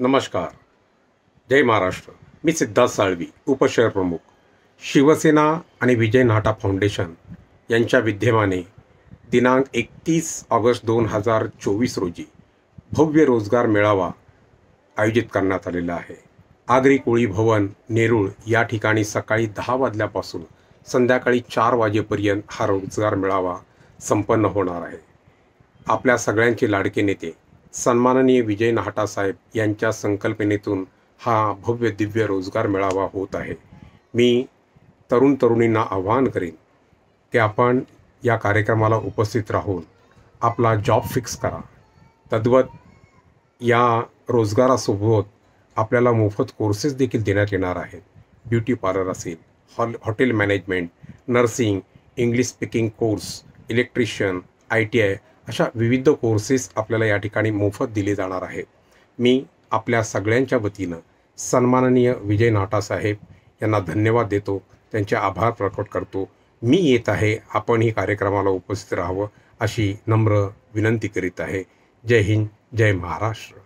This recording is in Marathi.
नमस्कार. जय महाराष्ट्र. मी सिद्धार्थ साळवी, उपशहर प्रमुख. शिवसेना आणि विजय नाटा फाउंडेशन यांच्या विद्यमाने दिनांक 31 ऑगस्ट 2024 रोजी भव्य रोजगार मेळावा आयोजित करण्यात आलेला आहे. आगरी कोळी भवन, नेरूळ या ठिकाणी सकाळी 10 वाजल्यापासून संध्याकाळी 4 वाजेपर्यंत हा रोजगार मेळावा संपन्न होणार आहे. आपल्या सगळ्यांचे लाडके नेते सन्माननीय विजय नाहटा साहेब यांच्या संकल्पनेतून हा भव्य दिव्य रोजगार मेळावा होत आहे. मी तरुणींना आवाहन करेन की आपण या कार्यक्रमाला उपस्थित राहून आपला जॉब फिक्स करा. तद्वत या रोजगारासोबत आपल्याला मोफत कोर्सेस देखील देण्यात येणार आहेत. ब्युटी पार्लर असेल, hotel management, nursing, English speaking course, electrician, ITI अशा विविध कोर्सेस आपल्याला या ठिकाणी मोफत दिले जाणार आहेत. मी आपल्या सगळ्यांच्या वतीनं सन्माननीय विजय नाटा साहेब यांना धन्यवाद देतो, त्यांचे आभार प्रकट करतो. मी येत आहे, आपणही कार्यक्रमाला उपस्थित राहावं अशी नम्र विनंती करीत आहे. जय हिंद, जय महाराष्ट्र.